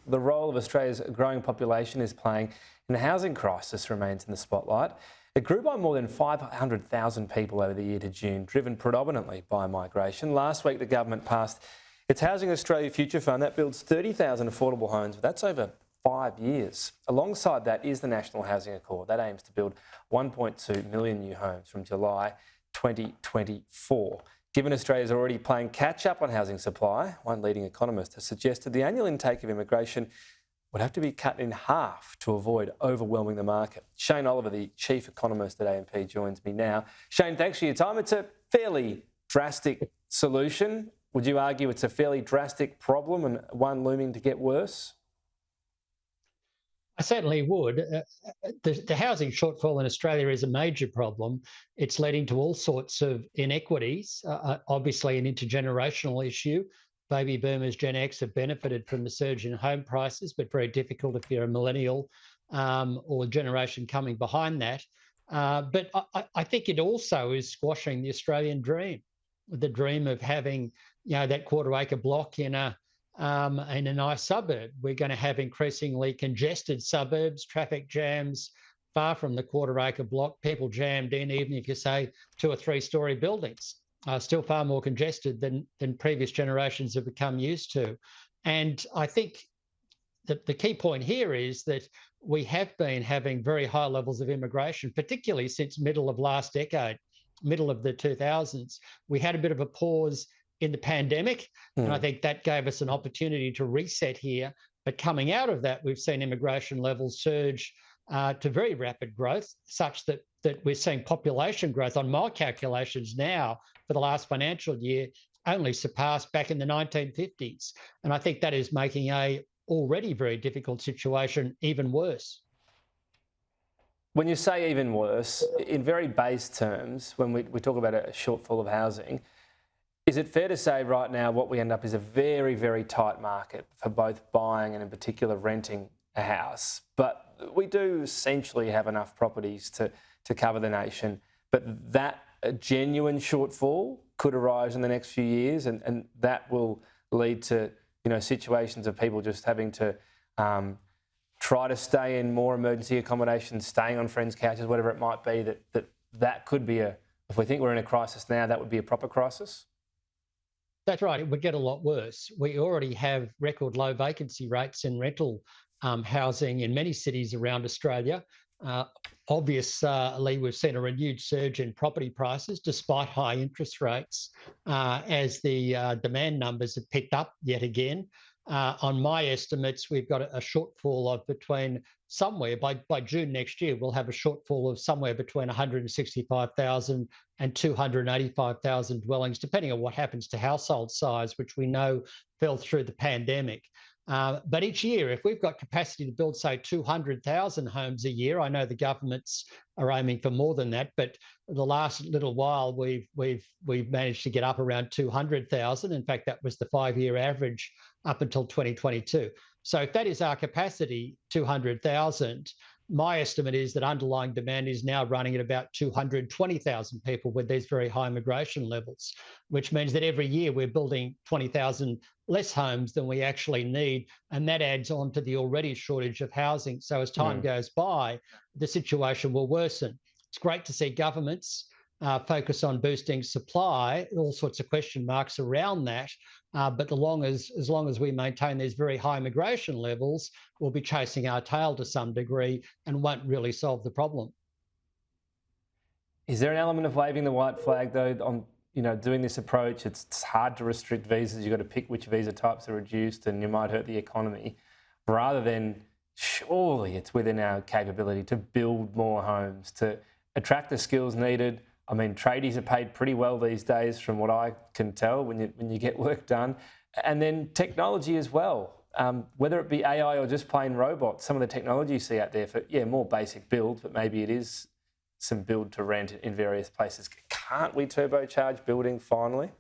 the role of Australia's growing population is playing in the housing crisis remains in the spotlight. It grew by more than 500,000 people over the year to June, driven predominantly by migration. Last week, the government passed its Housing Australia Future Fund. That builds 30,000 affordable homes, but that's over 5 years. Alongside that is the National Housing Accord. That aims to build 1.2 million new homes from July 2024. Given Australia's already playing catch-up on housing supply, one leading economist has suggested the annual intake of immigration would have to be cut in half to avoid overwhelming the market. Shane Oliver, the Chief Economist at AMP, joins me now. Shane, thanks for your time. It's a fairly drastic solution. Would you argue it's a fairly drastic problem and one looming to get worse? I certainly would. The housing shortfall in Australia is a major problem. It's leading to all sorts of inequities, obviously an intergenerational issue. Baby boomers, Gen X have benefited from the surge in home prices, but very difficult if you're a millennial or a generation coming behind that. But I think it also is squashing the Australian dream, the dream of having, that quarter-acre block in a nice suburb. We're going to have increasingly congested suburbs, traffic jams, far from the quarter-acre block, people jammed in, even if you say 2 or 3 story buildings. Still far more congested than previous generations have become used to. And I think that the key point here is that we have been having very high levels of immigration, particularly since middle of last decade, middle of the 2000s. We had a bit of a pause in the pandemic, and I think that gave us an opportunity to reset here. But coming out of that, we've seen immigration levels surge to very rapid growth, such that we're seeing population growth on my calculations now for the last financial year only surpassed back in the 1950s. And I think that is making a already very difficult situation even worse. When you say even worse, in very base terms, when we talk about a shortfall of housing, is it fair to say right now what we end up is a very, very tight market for both buying and in particular renting a house? But we do essentially have enough properties to cover the nation, but that a genuine shortfall could arise in the next few years, and that will lead to situations of people just having to try to stay in more emergency accommodation, staying on friends' couches, whatever it might be. That could be if we think we're in a crisis now, that would be a proper crisis. That's right. It would get a lot worse. We already have record low vacancy rates in rental housing in many cities around Australia. Obviously, we've seen a renewed surge in property prices despite high interest rates as the demand numbers have picked up yet again. On my estimates, we've got a shortfall of between somewhere by June next year, we'll have a shortfall of somewhere between 165,000 and 285,000 dwellings, depending on what happens to household size, which we know fell through the pandemic. But each year, if we've got capacity to build, say, 200,000 homes a year, I know the governments are aiming for more than that, but the last little while we've managed to get up around 200,000. In fact, that was the 5-year average up until 2022. So if that is our capacity, 200,000, my estimate is that underlying demand is now running at about 220,000 people with these very high migration levels, which means that every year we're building 20,000 less homes than we actually need. And that adds on to the already shortage of housing. So as time goes by, the situation will worsen. It's great to see governments focus on boosting supply, all sorts of question marks around that. But as long as we maintain these very high migration levels, we'll be chasing our tail to some degree and won't really solve the problem. Is there an element of waving the white flag, though, on doing this approach? It's hard to restrict visas. You've got to pick which visa types are reduced, and you might hurt the economy. Rather than surely it's within our capability to build more homes, to attract the skills needed. I mean, tradies are paid pretty well these days, from what I can tell, when you get work done. And then technology as well, whether it be AI or just plain robots. Some of the technology you see out there for, more basic builds, but maybe it is some build to rent in various places. Can't we turbocharge building finally?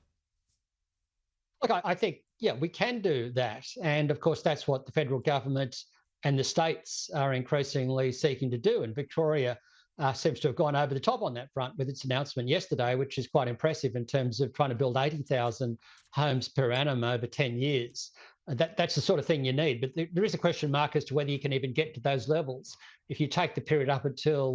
Look, I think, we can do that. And of course, that's what the federal government and the states are increasingly seeking to do. And Victoria seems to have gone over the top on that front with its announcement yesterday, which is quite impressive in terms of trying to build 80,000 homes per annum over 10 years. That's the sort of thing you need. But there is a question mark as to whether you can even get to those levels. If you take the period up until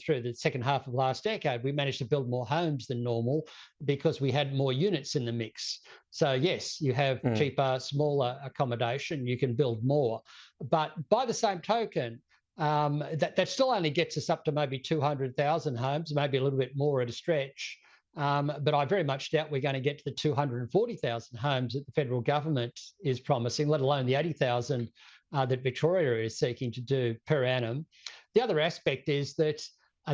through the second half of last decade, we managed to build more homes than normal because we had more units in the mix. So yes, you have cheaper, smaller accommodation, you can build more. But by the same token, that still only gets us up to maybe 200,000 homes, maybe a little bit more at a stretch. But I very much doubt we're going to get to the 240,000 homes that the federal government is promising, let alone the 80,000 that Victoria is seeking to do per annum. The other aspect is that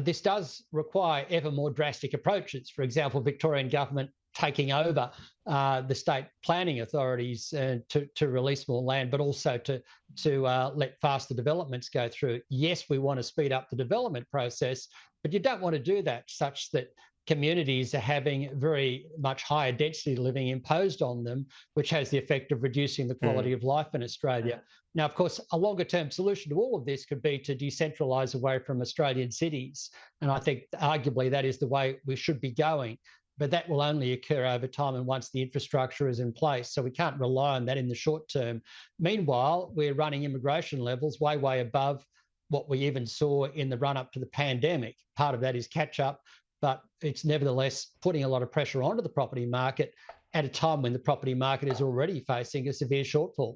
this does require ever more drastic approaches. For example, Victorian government taking over the state planning authorities to release more land, but also to let faster developments go through. Yes, we want to speed up the development process, but you don't want to do that such that communities are having very much higher density living imposed on them, which has the effect of reducing the quality of life in Australia. Now, of course, a longer term solution to all of this could be to decentralise away from Australian cities. And I think arguably that is the way we should be going. But that will only occur over time and once the infrastructure is in place. So we can't rely on that in the short term. Meanwhile, we're running immigration levels way, way above what we even saw in the run up to the pandemic. Part of that is catch up, but it's nevertheless putting a lot of pressure onto the property market at a time when the property market is already facing a severe shortfall.